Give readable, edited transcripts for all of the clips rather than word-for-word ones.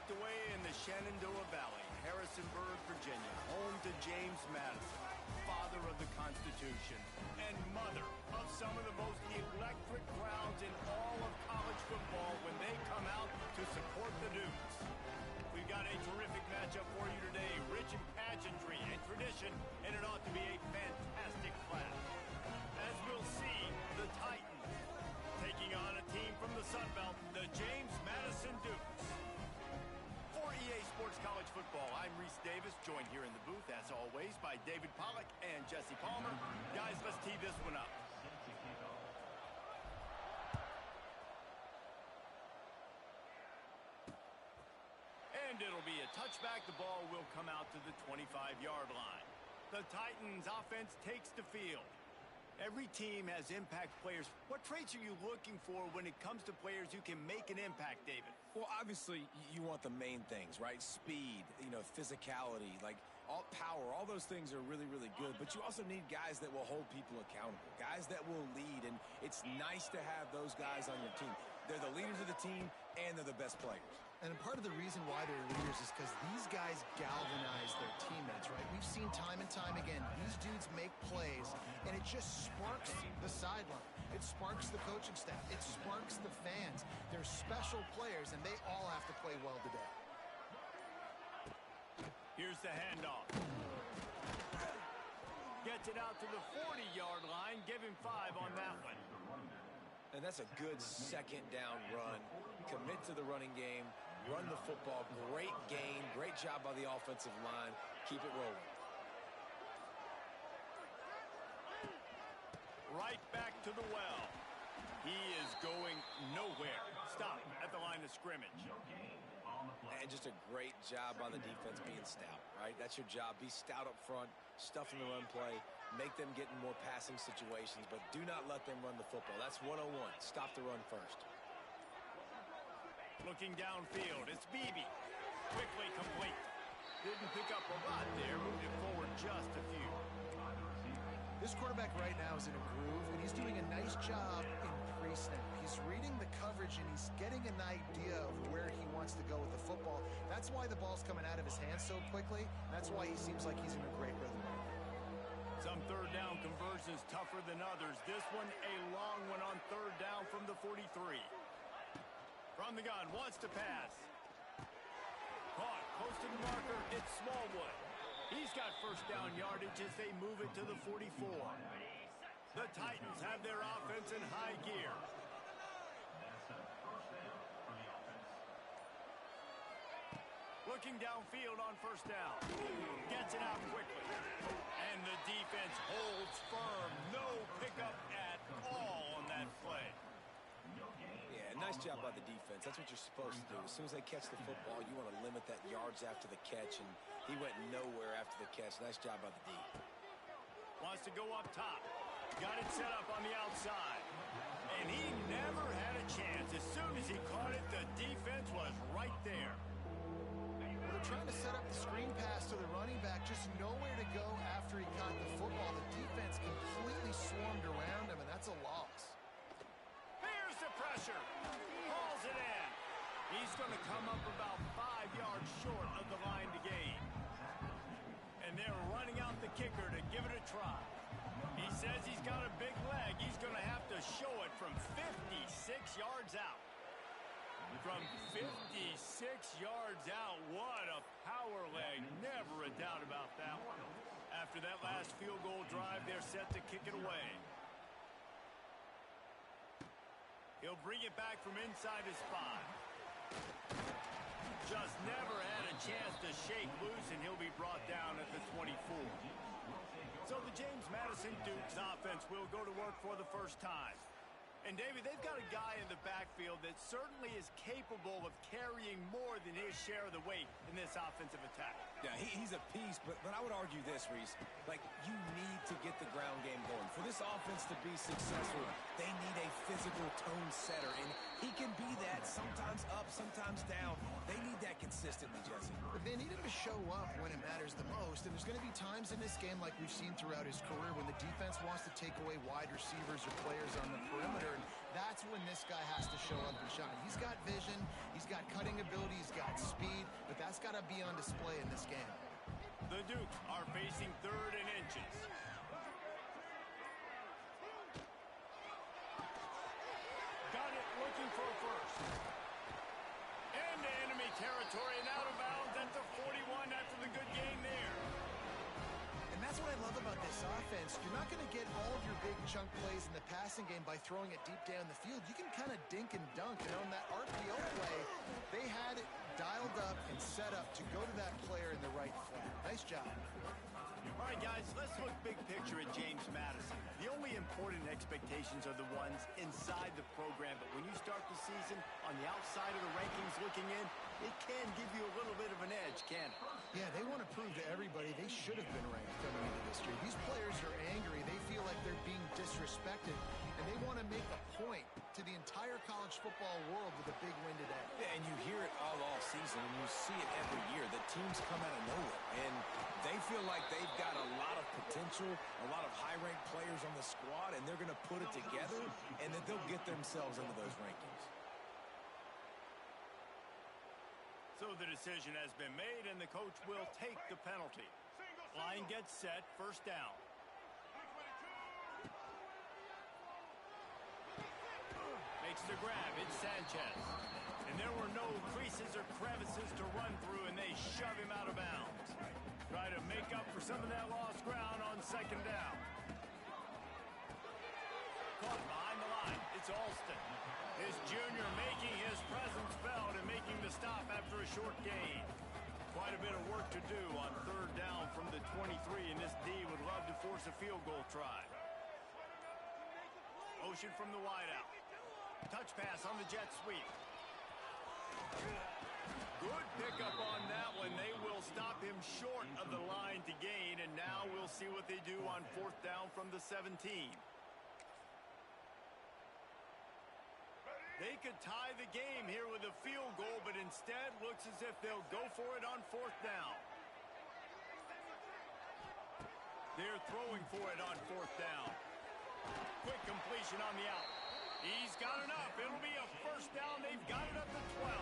tucked away in the Shenandoah Valley, Harrisonburg, Virginia, home to James Madison, father of the Constitution, and mother of some of the most electric crowds in all of college football when they come out to support the Dukes. We've got a terrific matchup for you today, rich in pageantry and tradition, and it ought to be a fantastic clash. As we'll see, the Titans taking on a team from the Sun Belt, the James Madison Dukes. For EA Sports College Football, I'm Reese Davis, joined here in the booth, as always, by David Pollack and Jesse Palmer. Guys, let's tee this one up. And it'll be a touchback. The ball will come out to the 25-yard line. The Titans offense takes the field. Every team has impact players. What traits are you looking for when it comes to players who can make an impact, David? Well, obviously, you want the main things, right? Speed, physicality, like all power. All those things are really, really good. But you also need guys that will hold people accountable, guys that will lead. And it's nice to have those guys on your team. They're the leaders of the team, and they're the best players. And part of the reason why they're leaders is because these guys galvanize their teammates, right? We've seen time and time again, these dudes make plays, and it just sparks the sideline. It sparks the coaching staff. It sparks the fans. They're special players, and they all have to play well today. Here's the handoff. Gets it out to the 40-yard line. Give him 5 on that one. And that's a good second down run. Commit to the running game. Run the football. Great gain. Great job by the offensive line. Keep it rolling. Right back to the well. He is going nowhere. Stop at the line of scrimmage. And just a great job by the defense being stout, right? That's your job. Be stout up front, stuff in the run play, make them get in more passing situations, but do not let them run the football. That's 101. Stop the run first. Looking downfield, it's Beebe. Quickly complete. Didn't pick up a lot there, moved it forward just a few. This quarterback right now is in a groove, and he's doing a nice job in pre-snap. He's reading the coverage, and he's getting an idea of where he wants to go with the football. That's why the ball's coming out of his hands so quickly. That's why he seems like he's in a great rhythm. Some third down conversions tougher than others. This one, a long one on third down from the 43. From the gun, wants to pass. Caught, close to the marker, it's Smallwood. He's got first down yardage as they move it to the 44. The Titans have their offense in high gear. Looking downfield on first down. Gets it out quickly. And the defense holds firm. No pickup at all on that play. Yeah, nice job by the defense. That's what you're supposed to do. As soon as they catch the football, you want to limit that yards after the catch, and he went nowhere after the catch. Nice job by the D. Wants to go up top. Got it set up on the outside. And he never had a chance. As soon as he caught it, the defense was right there. Well, they're trying to set up the screen pass to the running back, just nowhere to go after he caught the football. The defense completely swarmed around him, and that's a loss. Here's the pressure. Hauls it in. He's going to come up about 5 yards short of the line to gain. And they're running out the kicker to give it a try. He says he's got a big leg. He's going to have to show it from 56 yards out. From 56 yards out, what a power leg. Never a doubt about that one. After that last field goal drive, they're set to kick it away. He'll bring it back from inside his 5. Just never had a chance to shake loose, and he'll be brought down at the 24. So the James Madison Dukes offense will go to work for the first time. And, David, they've got a guy in the backfield that certainly is capable of carrying more than his share of the weight in this offensive attack. Yeah, he's a piece, but I would argue this, Reese. Like, you need to get the ground game going. For this offense to be successful, they need a physical tone setter, and he can be that, sometimes up, sometimes down. They need that consistently, Jesse. But they need him to show up when it matters the most, and there's going to be times in this game like we've seen throughout his career when the defense wants to take away wide receivers or players on the perimeter, and That's when this guy has to show up and shine. He's got vision, he's got cutting ability, he's got speed, but that's got to be on display in this game. The Dukes are facing 3rd and inches. Got it, looking for a first. Into enemy territory and out of bounds at the 41 after the good gain there. And that's what I love about this offense. You're not going to get all of your big chunk plays in the passing game by throwing it deep down the field. You can kind of dink and dunk. And on that RPO play, they had it dialed up and set up to go to that player in the right flat. Nice job. All right, guys, let's look big picture at James Madison. The only important expectations are the ones inside the program, but when you start the season on the outside of the rankings looking in, it can give you a little bit of an edge, can't it? Yeah, they want to prove to everybody they should have been ranked coming into this year. These players are angry. They feel like they're being disrespected, and they want to make a point to the entire college football world with a big win today. Yeah, and you hear it all season, and you see it every year. The teams come out of nowhere, and they feel like they've got a lot of potential, a lot of high-ranked players on the squad, and they're going to put it together, and that they'll get themselves into those rankings. So the decision has been made, and the coach will take the penalty. Line gets set, first down. Makes the grab, it's Sanchez. And there were no creases or crevices to run through, and they shove him out of bounds. Try to make up for some of that lost ground on second down. Caught behind the line, it's Alston. His junior making his presence felt and making the stop after a short gain. Quite a bit of work to do on third down from the 23, and this D would love to force a field goal try. Motion from the wideout. Touch pass on the jet sweep. Good pickup on that one. They will stop him short of the line to gain, and now we'll see what they do on fourth down from the 17. They could tie the game here with a field goal, but instead looks as if they'll go for it on fourth down. They're throwing for it on fourth down. Quick completion on the out. He's got enough. It'll be a first down. They've got it up to 12.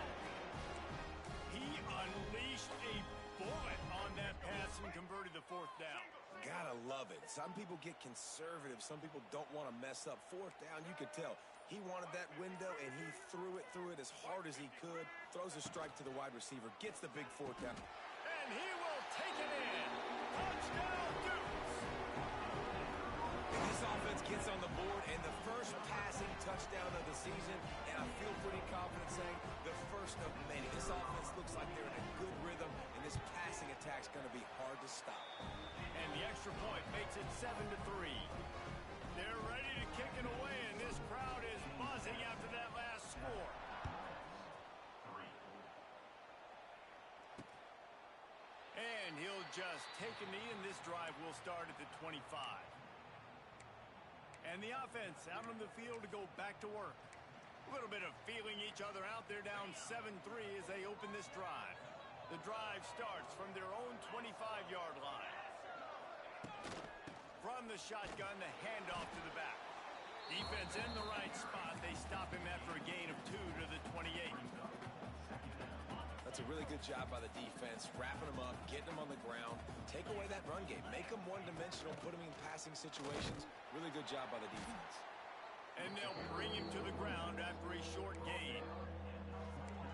He unleashed a bullet on that pass and converted the fourth down. Gotta love it. Some people get conservative. Some people don't want to mess up. Fourth down, you could tell. He wanted that window, and he threw it as hard as he could. Throws a strike to the wide receiver. Gets the big fourth down. And he will take it in. Touchdown, Dukes. And this offense gets on the board, and the first passing touchdown of the season, and I feel pretty confident saying the first of many. This offense looks like they're in a good rhythm, and this passing attack's going to be hard to stop. And the extra point makes it 7-3. They're ready to kick it away, and this crowd is buzzing after that last score. And he'll just take a knee, and this drive will start at the 25. And the offense out on the field to go back to work. A little bit of feeling each other out. They're down 7-3 as they open this drive. The drive starts from their own 25-yard line. From the shotgun, the handoff to the back. Defense in the right spot. They stop him after a gain of 2 to the 28. That's a really good job by the defense, wrapping them up, getting them on the ground, take away that run game, make them one-dimensional, put them in passing situations. Really good job by the defense. And they'll bring him to the ground after a short gain.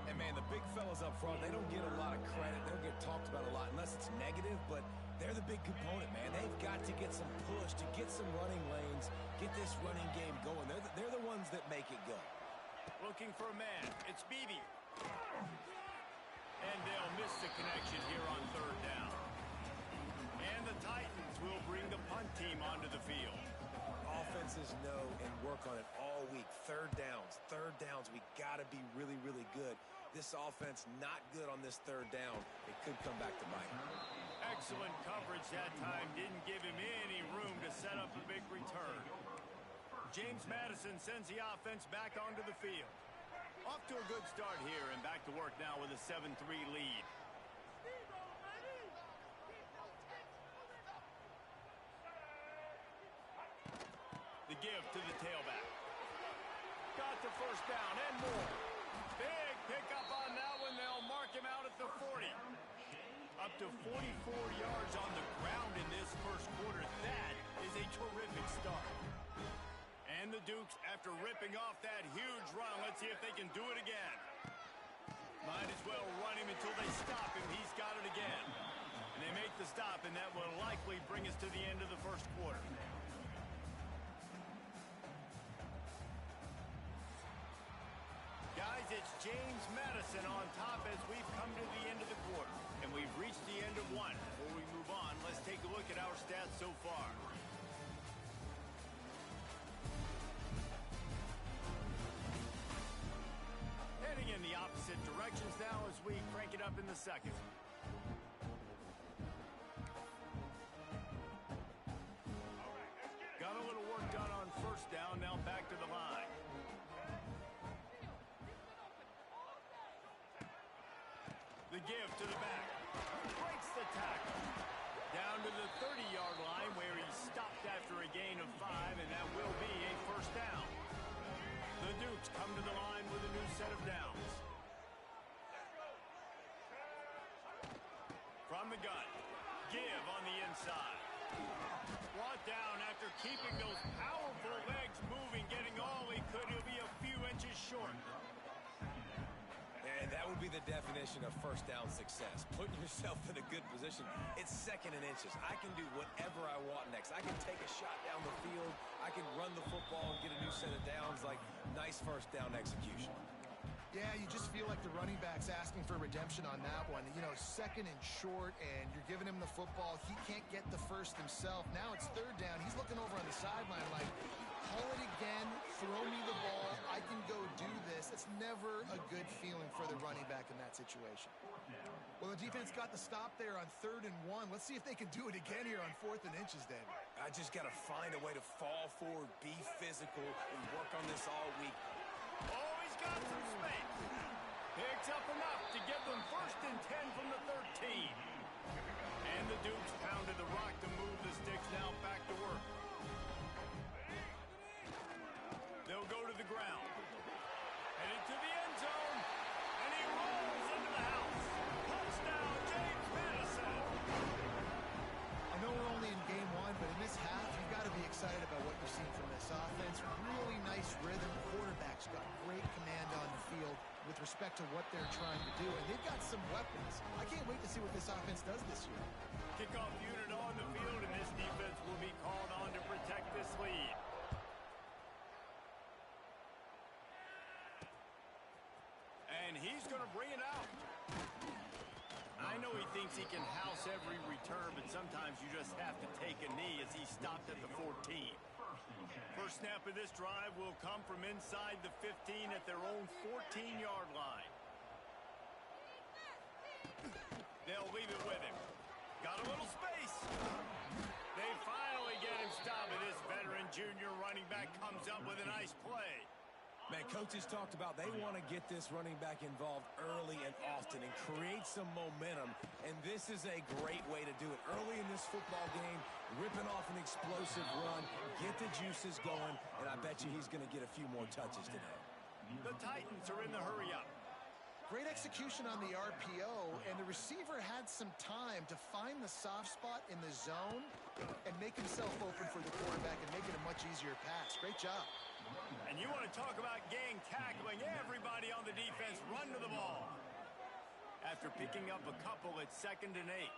And, man, the big fellas up front, they don't get a lot of credit. They don't get talked about a lot unless it's negative, but they're the big component, man. They've got to get some push, to get some running lanes, get this running game going. They're the ones that make it go. Looking for a man. It's Beebe. And they'll miss the connection here on third down. And the Titans will bring the punt team onto the field. Offenses know and work on it all week. Third downs. We got to be really, really good. This offense not good on this third down. It could come back to bite. Excellent coverage that time. Didn't give him any room to set up a big return. James Madison sends the offense back onto the field. Off to a good start here and back to work now with a 7-3 lead. The give to the tailback. to first down and more. Big pickup on that one. They'll mark him out at the 40. Up to 44 yards on the ground in this first quarter. That is a terrific start. And the Dukes, after ripping off that huge run, let's see if they can do it again. Might as well run him until they stop him. He's got it again. And they make the stop, and that will likely bring us to the end of the first quarter. Guys, it's James Madison on top as we've come to the end of the quarter. And we've reached the end of one. Before we move on, let's take a look at our stats so far. Heading in the opposite directions now as we crank it up in the second. Got a little work done on first down, now back to the line. The give to the back. Breaks the tackle. Down to the 30-yard line where he stopped after a gain of 5, and that will be a first down. The Dukes come to the line with a new set of downs. From the gun. Give on the inside. Brought down after keeping those powerful legs moving, getting all he could. He'll be a few inches short. And that would be the definition of first down success. Putting yourself in a good position. It's second and inches. I can do whatever I want next. I can take a shot down the field. I can run the football and get a new set of downs. Like, nice first down execution. Yeah, you just feel like the running back's asking for redemption on that one. You know, second and short, and you're giving him the football. He can't get the first himself. Now it's third down. He's looking over on the sideline like, call it again, throw me the ball, I can go do this. It's never a good feeling for the running back in that situation. Well, the defense got the stop there on 3rd and 1. Let's see if they can do it again here on 4th and inches, David. I just got to find a way to fall forward, be physical, and work on this all week. Oh, he's got some space. Picks up enough to get them 1st and 10 from the 13. And the Dukes pounded the rock to move the sticks now back to work. They'll go to the ground. Headed to the end zone. And he rolls into the house. Touchdown, James Madison. I know we're only in game 1, but in this half, you've got to be excited about what you're seeing from this offense. Really nice rhythm. Quarterback's got great command on the field with respect to what they're trying to do. And they've got some weapons. I can't wait to see what this offense does this year. Kickoff unit on the field, and this defense will be called on to protect this lead. And he's going to bring it out. I know he thinks he can house every return, but sometimes you just have to take a knee as he stopped at the 14. First snap of this drive will come from inside the 15 at their own 14-yard line. They'll leave it with him. Got a little space. They finally get him stopped, and this veteran junior running back comes up with a nice play. Man, coaches talked about they want to get this running back involved early and often and create some momentum, and this is a great way to do it. Early in this football game, ripping off an explosive run, get the juices going, and I bet you he's going to get a few more touches today. The Titans are in the hurry-up. Great execution on the RPO, and the receiver had some time to find the soft spot in the zone and make himself open for the quarterback and make it a much easier pass. Great job. And you want to talk about gang tackling, everybody on the defense run to the ball. After picking up a couple at 2nd and 8.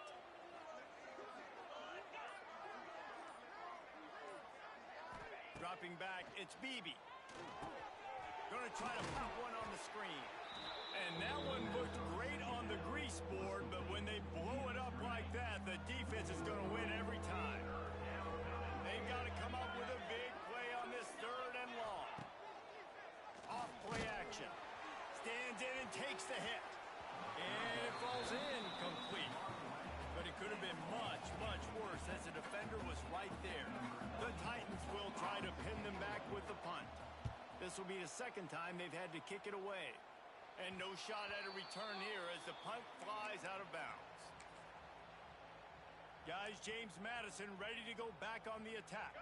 Dropping back, it's Beebe. Going to try to pop one on the screen. And that one looked great on the grease board, but when they blow it up like that, the defense is going to win every time. They've got to come up with a big play on this 3rd and long. Off play action. Stands in and takes the hit. And it falls in complete. But it could have been much, much worse as the defender was right there. The Titans will try to pin them back with the punt. This will be the 2nd time they've had to kick it away. And no shot at a return here as the punt flies out of bounds. Guys, James Madison ready to go back on the attack.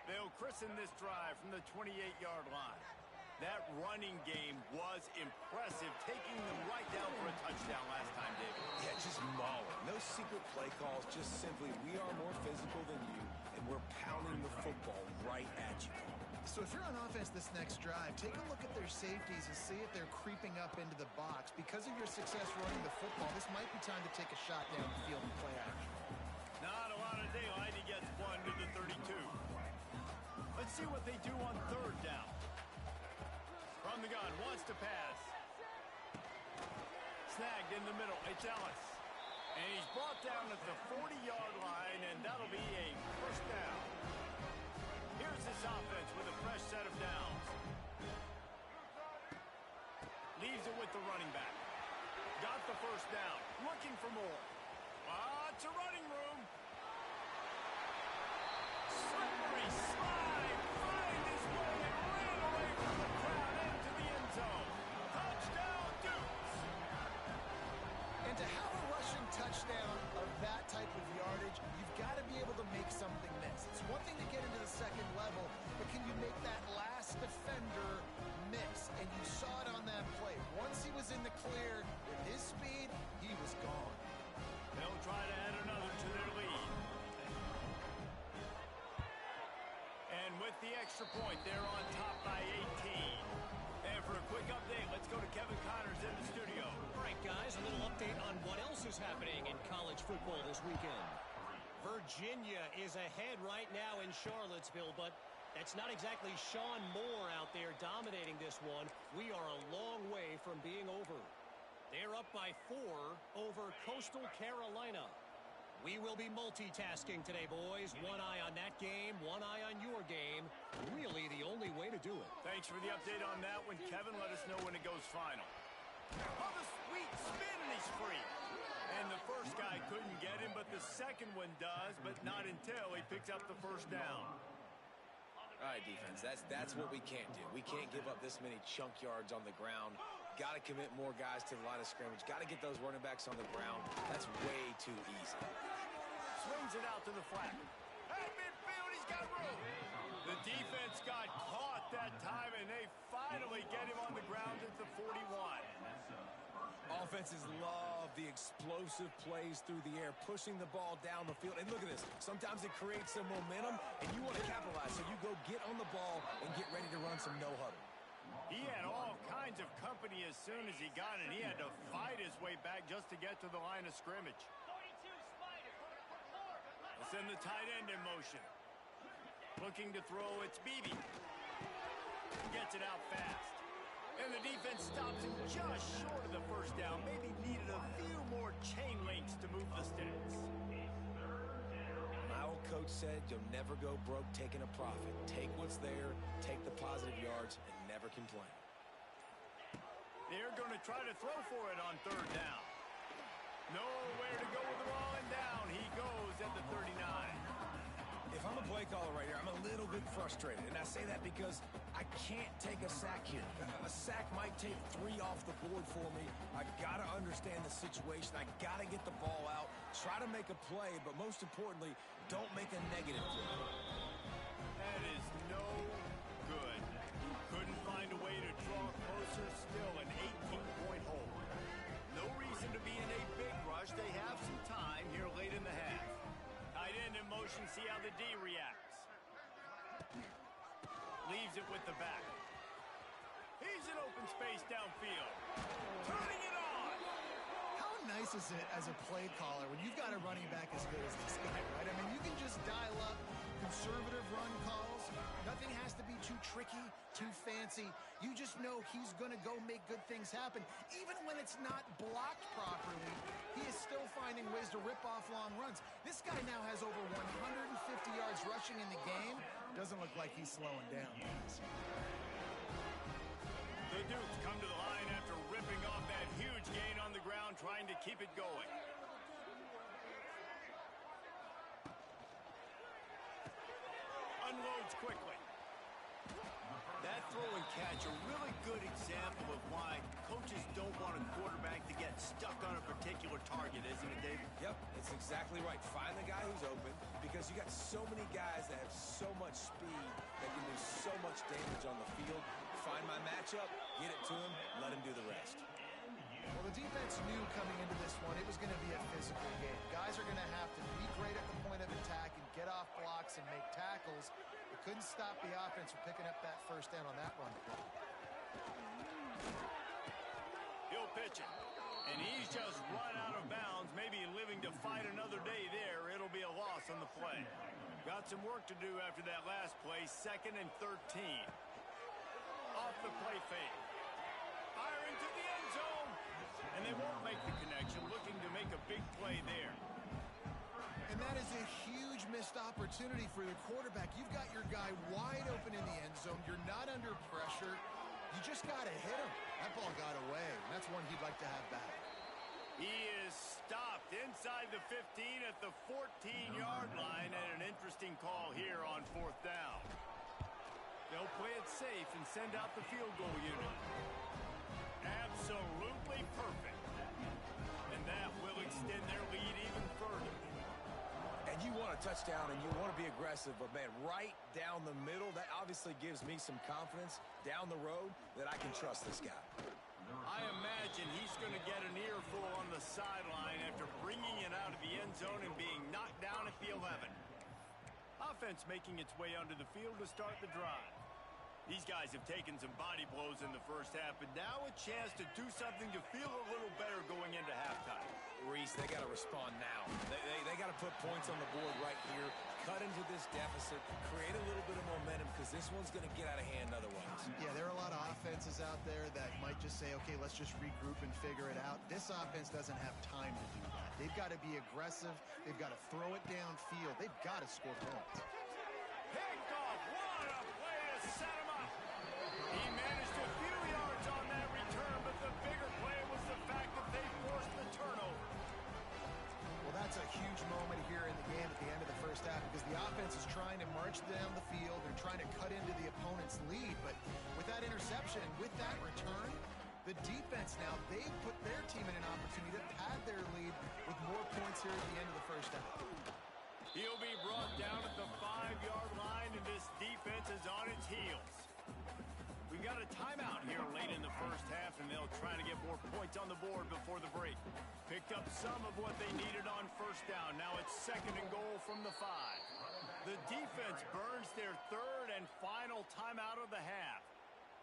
They'll christen this drive from the 28-yard line. That running game was impressive, taking them right down for a touchdown last time, David. Yeah, just mauling. No secret play calls, just simply we are more physical than you, and we're pounding the football right at you. So if you're on offense this next drive, take a look at their safeties and see if they're creeping up into the box. Because of your success running the football, this might be time to take a shot down the field and play action. Not a lot of daylight. He gets one to the 32. Let's see what they do on third down. From the gun, wants to pass. Snagged in the middle. It's Ellis. And he's brought down at the 40-yard line, and that'll be a first down. Here's this offense with a fresh set of downs. Leaves it with the running back. Got the first down. Looking for more. It's a running room. Slippery slide. Find his way and ran away from the crowd into the end zone. Touchdown, Dukes. And to have a rushing touchdown of that type of yardage, you've got to be able to make something miss. It's one thing to get into the second level, but can you make that last defender miss? And you saw it on that play. Once he was in the clear, with his speed, he was gone. They'll try to add another to their lead. And with the extra point, they're on top by 18. And for a quick update, let's go to Kevin Connors in the studio. All right, guys, a little update on what else is happening in college football this weekend. Virginia is ahead right now in Charlottesville, but that's not exactly Sean Moore out there dominating this one. We are a long way from being over. They're up by 4 over Coastal Carolina. We will be multitasking today, boys. One eye on that game, one eye on your game. Really the only way to do it. Thanks for the update on that one, Kevin. Let us know when it goes final. Oh, the sweet spin, and he's free. And the first guy couldn't get him, but the second one does, but not until he picks up the first down. All right, defense, that's what we can't do. We can't give up this many chunk yards on the ground. Got to commit more guys to the line of scrimmage. Got to get those running backs on the ground. That's way too easy. Swings it out to the flat. Hey, midfield, he's got room. The defense got caught that time, and they finally get him on the ground at the 41. Offenses love the explosive plays through the air, pushing the ball down the field. And look at this. Sometimes it creates some momentum, and you want to capitalize. So you go get on the ball and get ready to run some no-huddle. He had all kinds of company as soon as he got it. He had to fight his way back just to get to the line of scrimmage. Let's send the tight end in motion. Looking to throw, it's Beebe. Gets it out fast. And the defense stops him just short of the first down. Maybe needed a few more chain links to move the sticks. My old coach said you'll never go broke taking a profit. Take what's there, take the positive yards, and never complain. They're going to try to throw for it on third down. Nowhere to go with the ball, and down he goes at the 39. If I'm a play caller right here, I'm a little bit frustrated. And I say that because I can't take a sack here. A sack might take 3 off the board for me. I got to understand the situation. I got to get the ball out, try to make a play, but most importantly, don't make a negative play. That is no good. Couldn't find a way to draw closer. Still an 18-point hole. No reason to be in a big rush. They have some time here late in the half. Tight end in motion, see how the D reacts. Leaves it with the back. He's in open space downfield. Turning it on. How nice is it as a play caller when you've got a running back as good as this guy, right? I mean, you can just dial up conservative run calls. Nothing has to be too tricky, too fancy. You just know he's going to go make good things happen. Even when it's not blocked properly, he is still finding ways to rip off long runs. This guy now has over 150 yards rushing in the game. Doesn't look like he's slowing down. The Dukes come to the line after ripping off that huge gain on the ground, trying to keep it going. Unloads quickly. That throw and catch, a really good example of why coaches don't want a quarterback to get stuck on a particular target, isn't it, David? Yep, it's exactly right. Find the guy who's open because you got so many guys that have so much speed that can do so much damage on the field. find my matchup, get it to him, let him do the rest. Well, the defense knew coming into this one it was going to be a physical game. Guys are going to have to be great at the point of attack and get off blocks and make tackles. It couldn't stop the offense from picking up that first down on that run play. He'll pitch it. And he's just run out of bounds, maybe living to fight another day there. It'll be a loss on the play. Got some work to do after that last play, 2nd and 13. Off the play fake. Firing to the end zone. And they won't make the connection, looking to make a big play there. And that is a huge missed opportunity for the quarterback. You've got your guy wide open in the end zone. You're not under pressure. You just got to hit him. That ball got away. That's one he'd like to have back. He is stopped inside the 15 at the 14-yard line, and an interesting call here on 4th down. They'll play it safe and send out the field goal unit. Absolutely perfect. And that will extend their lead even further. And you want a touchdown and you want to be aggressive, but man, right down the middle, that obviously gives me some confidence down the road that I can trust this guy. I imagine he's going to get an earful on the sideline after bringing it out of the end zone and being knocked down at the 11. Offense making its way onto the field to start the drive. These guys have taken some body blows in the first half, but now a chance to do something to feel a little better going into halftime. Reese, they got to respond now. They got to put points on the board right here, cut into this deficit, create a little bit of momentum, because this one's going to get out of hand otherwise. Yeah, there are a lot of offenses out there that might just say, okay, let's just regroup and figure it out. This offense doesn't have time to do that. They've got to be aggressive. They've got to throw it downfield. They've got to score points. Picked off. What a play to set him up. He managed a few yards on that return, but the bigger play was the fact that they forced the turnover. Well, that's a huge moment here in the game at the end of the first half, because the offense is trying to march down the field. They're trying to cut into the opponent's lead, but with that interception, with that return, the defense now, they put their team in an opportunity to pad their lead with more points here at the end of the first half. He'll be brought down at the 5-yard line, and this defense is on its heels. We got a timeout here late in the first half, and they'll try to get more points on the board before the break. Picked up some of what they needed on first down. Now it's 2nd and goal from the 5. The defense burns their 3rd and final timeout of the half.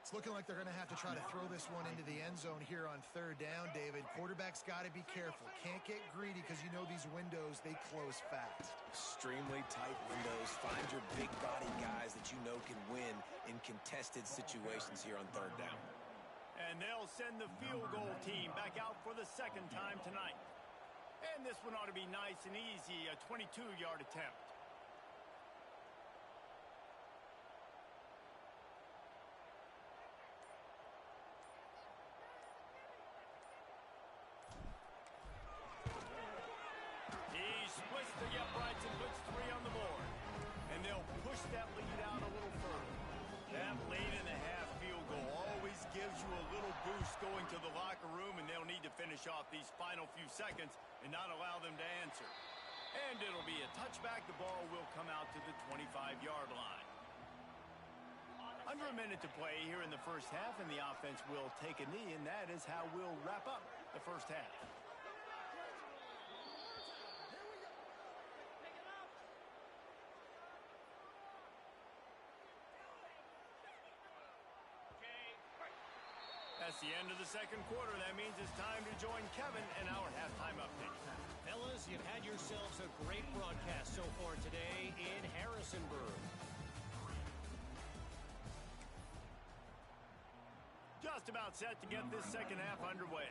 It's looking like they're going to have to try to throw this one into the end zone here on 3rd down, David. Quarterback's got to be careful. Can't get greedy, because you know these windows, they close fast. Extremely tight windows. Find your big body guys that you know can win in contested situations here on 3rd down. And they'll send the field goal team back out for the 2nd time tonight. And this one ought to be nice and easy, a 22-yard attempt. Splits the uprights and puts 3 on the board. And they'll push that lead out a little further. That late in the half field goal always gives you a little boost going to the locker room, and they'll need to finish off these final few seconds and not allow them to answer. And it'll be a touchback. The ball will come out to the 25-yard line. Under a minute to play here in the first half, and the offense will take a knee, and that is how we'll wrap up the first half. That's the end of the 2nd quarter. That means it's time to join Kevin in our halftime update. Fellas, you've had yourselves a great broadcast so far today in Harrisonburg. Just about set to get this 2nd half underway.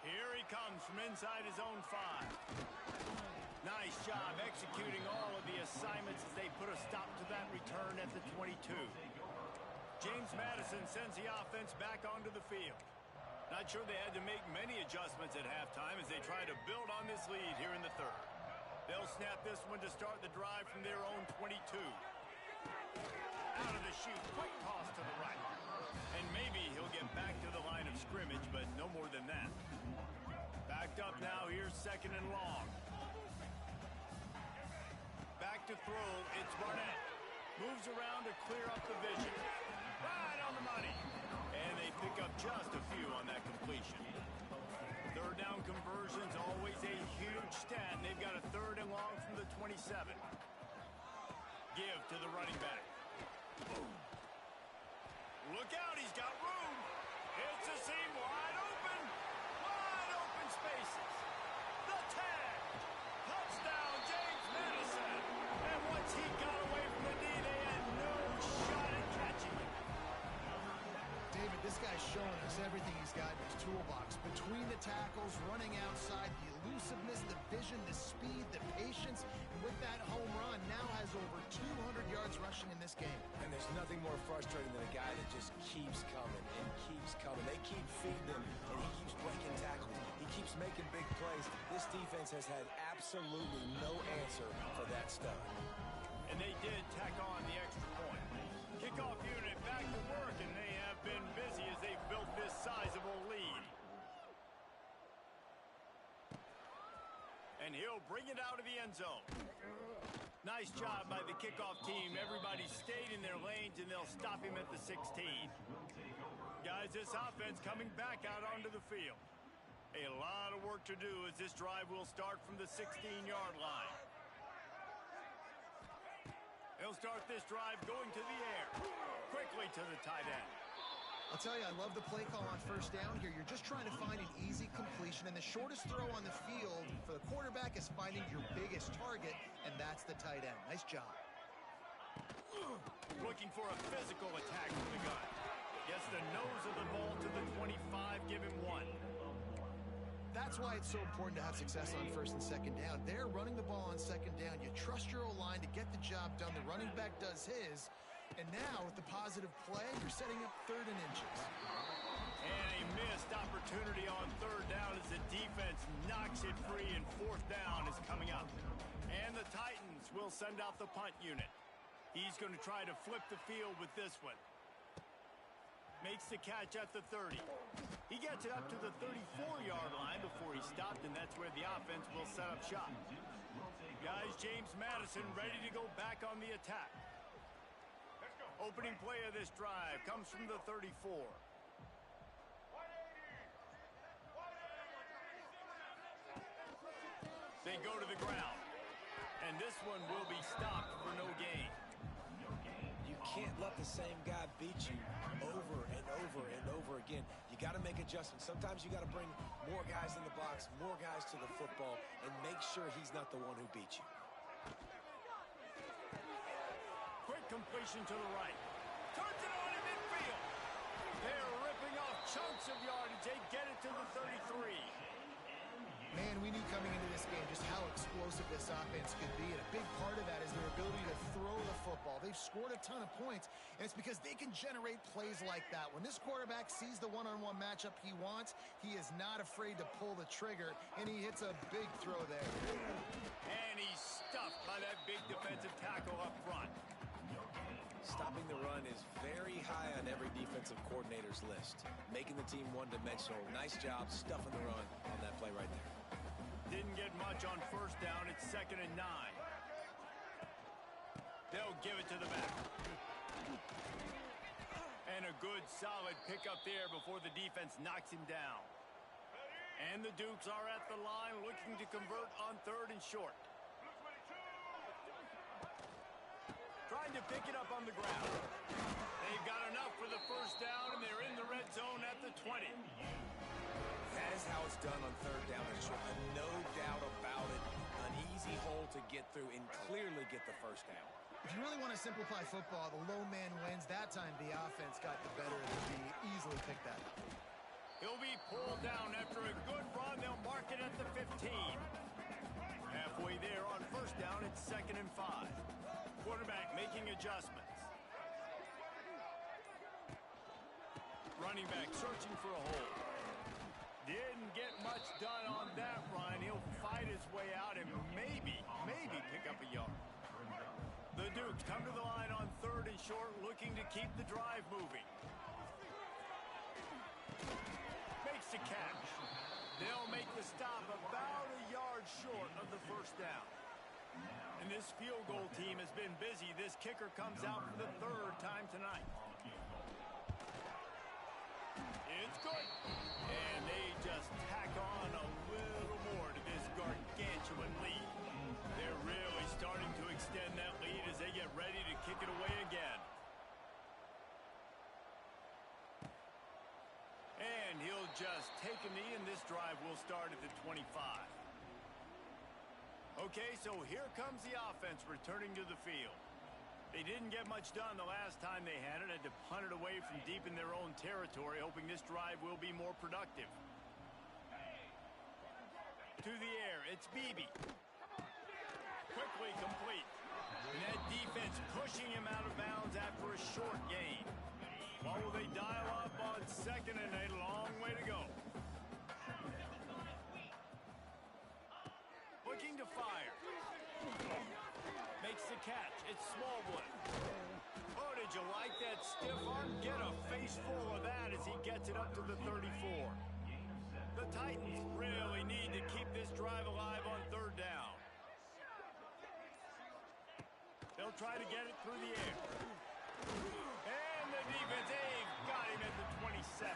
Here he comes from inside his own 5. Nice job executing all of the assignments as they put a stop to that return at the 22. James Madison sends the offense back onto the field. Not sure they had to make many adjustments at halftime as they try to build on this lead here in the 3rd. They'll snap this one to start the drive from their own 22. Out of the chute, quick toss to the right. And maybe he'll get back to the line of scrimmage, but no more than that. Backed up now, here's 2nd and long. Back to throw. It's Barnett. Moves around to clear up the vision. Right on the money. And they pick up just a few on that completion. Third down conversion's always a huge stat. And they've got a 3rd and long from the 27. Give to the running back. Look out, he's got room. It's a seam wide open. Wide open spaces. The tag. Touchdown, James Madison. And once he got away from the knee, they had no shot at catching him. David, this guy's showing us everything he's got in his toolbox. Between the tackles, running outside, the elusiveness, the vision, the speed, the patience. And with that home run, now has over 200 yards rushing in this game. And there's nothing more frustrating than a guy that just keeps coming and keeps coming. They keep feeding him, and he keeps breaking tackles. He keeps making big plays. This defense has had absolutely no answer for that stud. And they did tack on the extra point. Kickoff unit back to work, and they have been busy as they've built this sizable lead. And he'll bring it out of the end zone. Nice job by the kickoff team. Everybody stayed in their lanes, and they'll stop him at the 16. Guys, this offense coming back out onto the field. A lot of work to do as this drive will start from the 16-yard line. They'll start this drive going to the air. Quickly to the tight end. I'll tell you, I love the play call on first down here. You're just trying to find an easy completion, and the shortest throw on the field for the quarterback is finding your biggest target, and that's the tight end. Nice job. Looking for a physical attack from the gun. Gets the nose of the ball to the 25, give him 1. That's why it's so important to have success on first and second down. They're running the ball on second down. You trust your O-line to get the job done. The running back does his. And now, with the positive play, you're setting up 3rd and inches. And a missed opportunity on 3rd down as the defense knocks it free, and 4th down is coming up. And the Titans will send out the punt unit. He's going to try to flip the field with this one. Makes the catch at the 30. He gets it up to the 34-yard line before he stopped, and that's where the offense will set up shop. Guys, James Madison ready to go back on the attack. Opening play of this drive comes from the 34. They go to the ground. And this one will be stopped for no gain. You can't let the same guy beat you over and over and over again. You got to make adjustments. Sometimes you got to bring more guys in the box, more guys to the football, and make sure he's not the one who beat you. Quick completion to the right. Turns it on in midfield. They're ripping off chunks of yardage. They get it to the 33. Man, we knew coming into this game just how explosive this offense could be, and a big part of that is their ability to throw the football. They've scored a ton of points, and it's because they can generate plays like that. When this quarterback sees the one-on-one matchup he wants, he is not afraid to pull the trigger, and he hits a big throw there. And he's stuffed by that big defensive tackle up front. Stopping the run is very high on every defensive coordinator's list. Making the team one-dimensional. Nice job stuffing the run on that play right there. Didn't get much on first down. It's 2nd and 9. They'll give it to the back. And a good, solid pickup there before the defense knocks him down. And the Dukes are at the line looking to convert on 3rd and short. Trying to pick it up on the ground. They've got enough for the first down, and they're in the red zone at the 20. That is how it's done on 3rd down and short. No doubt about it. An easy hole to get through and clearly get the first down. If you really want to simplify football, the low man wins. That time the offense got the better of the D. Easily picked that up. He'll be pulled down after a good run. They'll mark it at the 15. Halfway there on first down, it's 2nd and 5. Quarterback making adjustments. Running back searching for a hole. Didn't get much done on that run. He'll fight his way out and maybe pick up a yard. The Dukes come to the line on 3rd and short, looking to keep the drive moving. Makes the catch. They'll make the stop about a yard short of the first down. And this field goal team has been busy. This kicker comes out for the third time tonight. It's good. And they just tack on a little more to this gargantuan lead. They're really starting to extend that lead as they get ready to kick it away again. And he'll just take a knee, and this drive will start at the 25. Okay, so here comes the offense returning to the field. They didn't get much done the last time they had it. Had to punt it away from deep in their own territory, hoping this drive will be more productive. To the air, it's Beebe. Quickly complete. And that defense pushing him out of bounds after a short gain. What will they dial up on second and a long way to go? Looking to fire. Makes the catch. It's Smallwood. Oh, did you like that stiff arm? Get a face full of that as he gets it up to the 34. The Titans really need to keep this drive alive on third down. They'll try to get it through the air. And the defense, they've got him at the 27.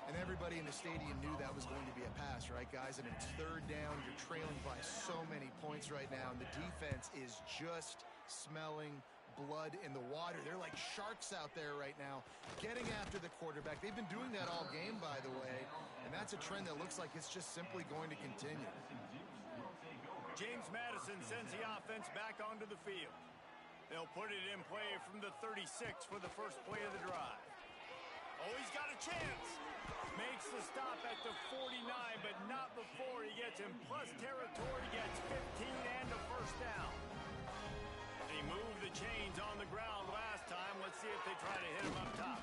And everybody in the stadium knew that was going to be a pass, right, guys? I mean, it's third down. You're trailing by so many points right now, and the defense is just smelling blood in the water. They're like sharks out there right now, getting after the quarterback. They've been doing that all game, by the way, and that's a trend that looks like it's just simply going to continue. James Madison sends the offense back onto the field. They'll put it in play from the 36 for the first play of the drive. Oh, he's got a chance. Makes the stop at the 49, but not before he gets in plus territory, gets 15 and a first down. They moved the chains on the ground last time. Let's see if they try to hit him up top.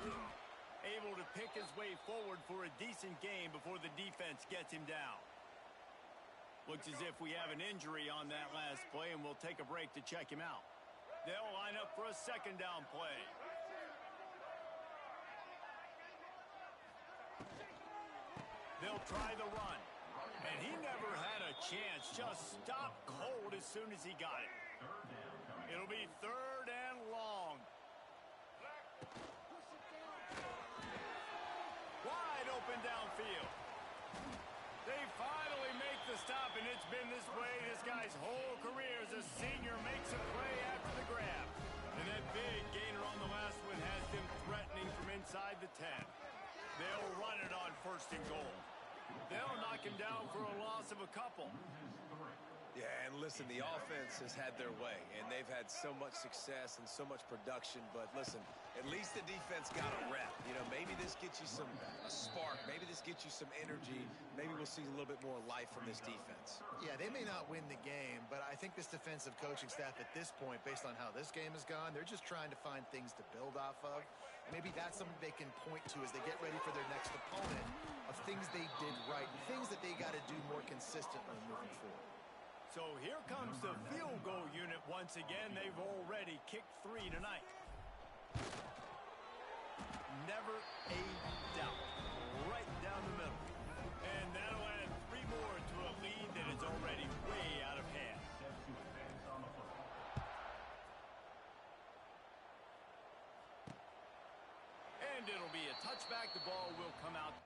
Able to pick his way forward for a decent gain before the defense gets him down. Looks as if we have an injury on that last play, and we'll take a break to check him out. They'll line up for a second down play. They'll try the run. And he never had a chance. Just stopped cold as soon as he got it. It'll be third and long. Wide open downfield. They finally make the stop, and it's been this way this guy's whole career as a senior makes a play after the grab. And that big gainer on the last one has them threatening from inside the 10. They'll run it on first and goal. They'll knock him down for a loss of a couple. Yeah, and listen, the offense has had their way, and they've had so much success and so much production. But listen, at least the defense got a rep. You know, maybe this gets you a spark. Maybe this gets you some energy. Maybe we'll see a little bit more life from this defense. Yeah, they may not win the game, but I think this defensive coaching staff at this point, based on how this game has gone, they're just trying to find things to build off of. Maybe that's something they can point to as they get ready for their next opponent of things they did right, things that they got to do more consistently moving forward. So here comes the field goal unit once again. They've already kicked 3 tonight. Never a doubt. Right down the middle. And that'll add 3 more to a lead that is already way out of hand. And it'll be a touchback. The ball will come out.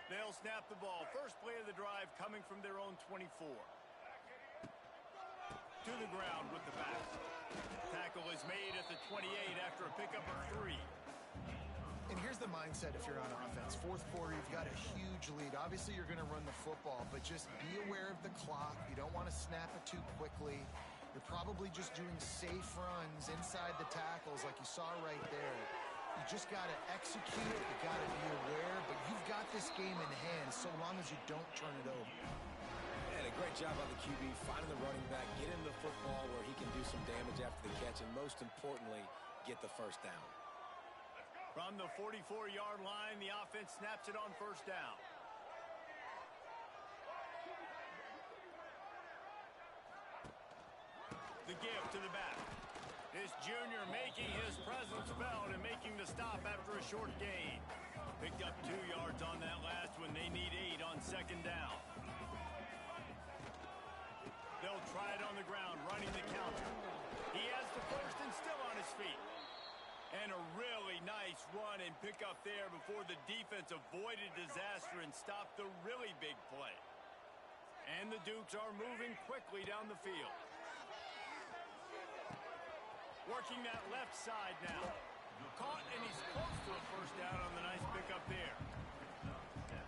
They'll snap the ball. First play of the drive coming from their own 24. To the ground with the pass. Tackle is made at the 28 after a pickup of 3. And here's the mindset if you're on offense. Fourth quarter, you've got a huge lead. Obviously, you're going to run the football, but just be aware of the clock. You don't want to snap it too quickly. You're probably just doing safe runs inside the tackles like you saw right there. You just got to execute it. You got to be aware, but you've got this game in hand so long as you don't turn it over. And a great job on the QB, finding the running back, get him the football where he can do some damage after the catch, and most importantly, get the first down. From the 44-yard line, the offense snaps it on first down. The give to the back. This junior making his presence felt and making the stop after a short gain. Picked up 2 yards on that last one. They need 8 on second down. They'll try it on the ground, running the counter. He has the first and still on his feet. And a really nice run and pick up there before the defense avoided disaster and stopped the really big play. And the Dukes are moving quickly down the field. Working that left side now. Caught, and he's close to a first down on the nice pickup there.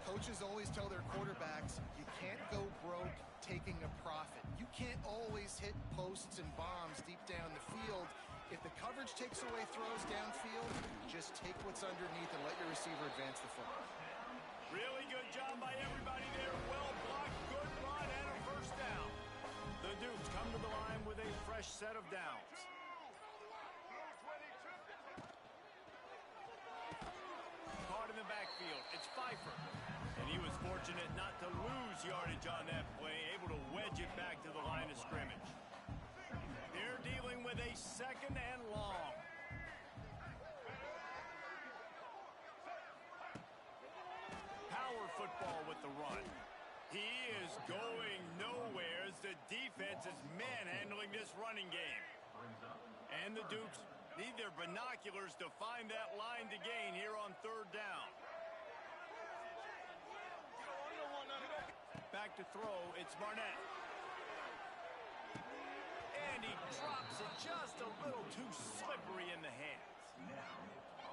Coaches always tell their quarterbacks, you can't go broke taking a profit. You can't always hit posts and bombs deep down the field. If the coverage takes away throws downfield, just take what's underneath and let your receiver advance the football. Really good job by everybody there. Well blocked, good run, and a first down. The Dukes come to the line with a fresh set of downs. Caught in the backfield. It's Pfeiffer. And he was fortunate not to lose yardage on that play, able to wedge it back to the line of scrimmage. They're dealing with a second and long. Power football with the run. He is going nowhere as the defense is manhandling this running game. And the Dukes need their binoculars to find that line to gain here on third down. Back to throw, it's Barnett. And he drops it just a little too slippery in the hands.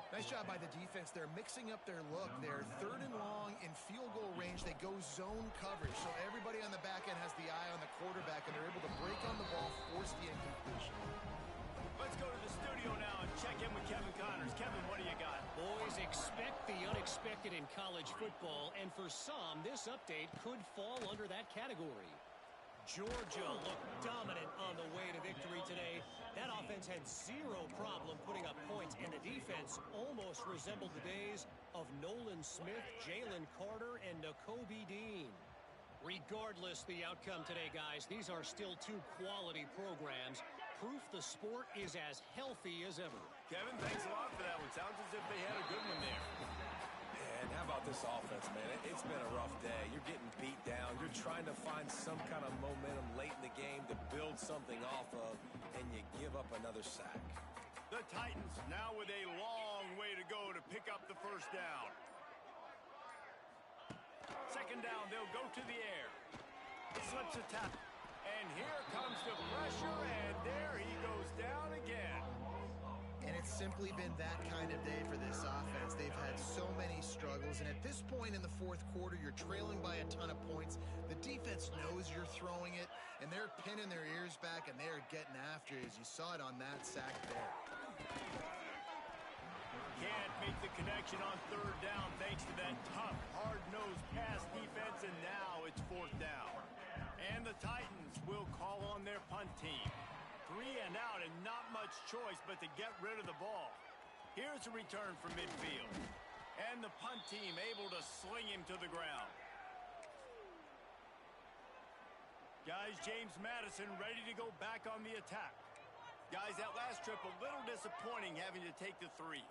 Nice job by the defense. They're mixing up their look. They're third and long in field goal range. They go zone coverage. So everybody on the back end has the eye on the quarterback, and they're able to break on the ball, force the incompletion. Let's go to the studio now and check in with Kevin Connors. Kevin, what do you got? Boys, expect the unexpected in college football, and for some, this update could fall under that category. Georgia looked dominant on the way to victory today. That offense had zero problem putting up points, and the defense almost resembled the days of Nolan Smith, Jalen Carter, and Nakobe Dean. Regardless the outcome today, guys, these are still 2 quality programs. Proof the sport is as healthy as ever. Kevin, thanks a lot for that one. Sounds as if they had a good one there. And how about this offense, man? It's been a rough day. You're getting beat down. You're trying to find some kind of momentum late in the game to build something off of, and you give up another sack. The Titans now with a long way to go to pick up the first down. Second down, they'll go to the air. Slips a tap. And here comes the pressure, and there he goes down again. And it's simply been that kind of day for this offense. They've had so many struggles, and at this point in the fourth quarter, you're trailing by a ton of points. The defense knows you're throwing it, and they're pinning their ears back, and they're getting after it, as you saw it on that sack there. Can't make the connection on third down thanks to that tough, hard-nosed pass defense, and now it's fourth down. And the Titans will call on their punt team. 3 and out and not much choice but to get rid of the ball. Here's a return from midfield. And the punt team able to sling him to the ground. Guys, James Madison ready to go back on the attack. Guys, that last trip a little disappointing having to take the 3.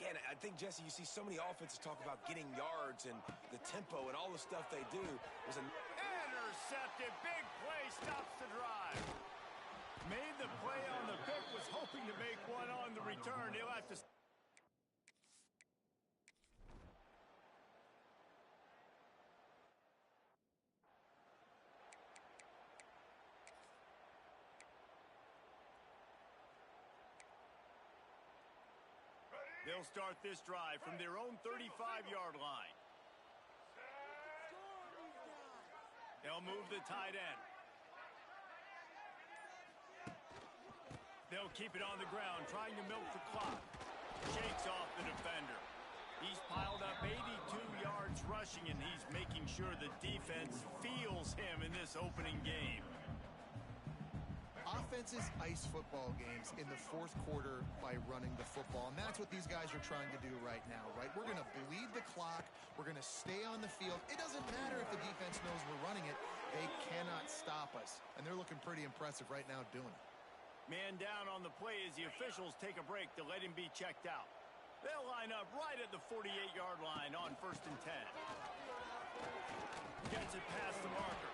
Yeah, and I think, Jesse, you see so many offenses talk about getting yards and the tempo and all the stuff they do. There's an intercepted. Big play stops the drive. Made the play on the pick, was hoping to make one on the return. He'll have to... They'll start this drive from their own 35-yard line. They'll move the tight end. They'll keep it on the ground, trying to milk the clock. Shakes off the defender. He's piled up 82 yards rushing, and he's making sure the defense feels him in this opening game. Offenses ice football games in the fourth quarter by running the football, and that's what these guys are trying to do right now, right? We're going to bleed the clock. We're going to stay on the field. It doesn't matter if the defense knows we're running it. They cannot stop us, and they're looking pretty impressive right now doing it. Man down on the play as the officials take a break to let him be checked out. They'll line up right at the 48-yard line on 1st and 10. Gets it past the marker.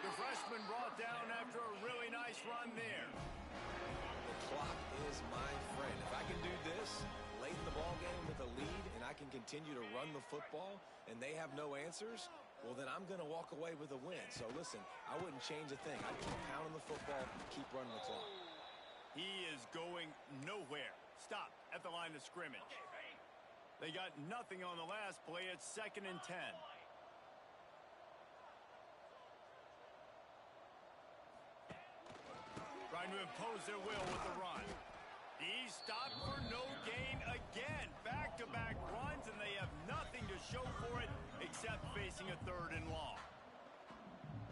The freshman brought down after a really nice run there. The clock is my friend. If I can do this late in the ball game with a lead and I can continue to run the football and they have no answers, well, then I'm going to walk away with a win. So, listen, I wouldn't change a thing. I'd keep pounding the football, keep running the clock. He is going nowhere. Stop at the line of scrimmage. They got nothing on the last play. It's 2nd and 10. Trying to impose their will with the run. He's stopped for no gain again. Back-to-back runs, and they have nothing to show for it except facing a 3rd and long.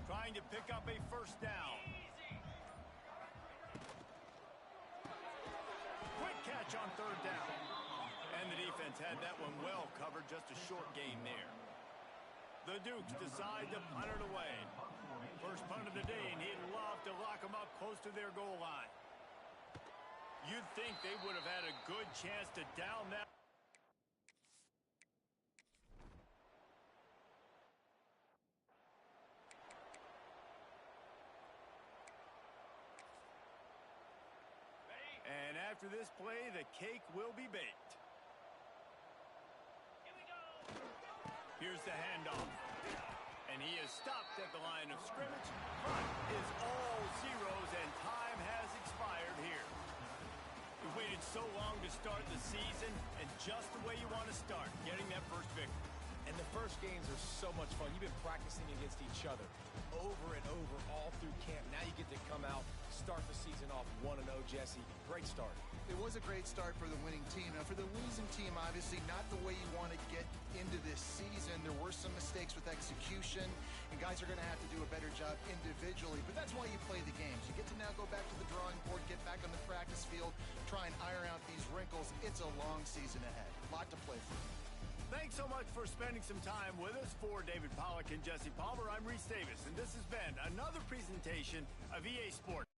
Trying to pick up a 1st down. Quick catch on 3rd down. And the defense had that one well covered, just a short gain there. The Dukes decide to punt it away. First punt of the day, and he'd love to lock them up close to their goal line. You'd think they would have had a good chance to down that. And after this play, the cake will be baked. Here's the handoff. And he is stopped at the line of scrimmage. Front is all zeros, and time has expired here. We waited so long to start the season, and just the way you want to start, getting that first victory. And the first games are so much fun. You've been practicing against each other over and over all through camp. Now you get to come out, start the season off 1-0, Jesse. Great start. It was a great start for the winning team. Now, for the losing team, obviously not the way you want to get into this season. There were some mistakes with execution, and guys are going to have to do a better job individually. But that's why you play the games. You get to now go back to the drawing board, get back on the practice field, try and iron out these wrinkles. It's a long season ahead. A lot to play for. Thanks so much for spending some time with us. For David Pollack and Jesse Palmer, I'm Reese Davis, and this has been another presentation of EA Sports.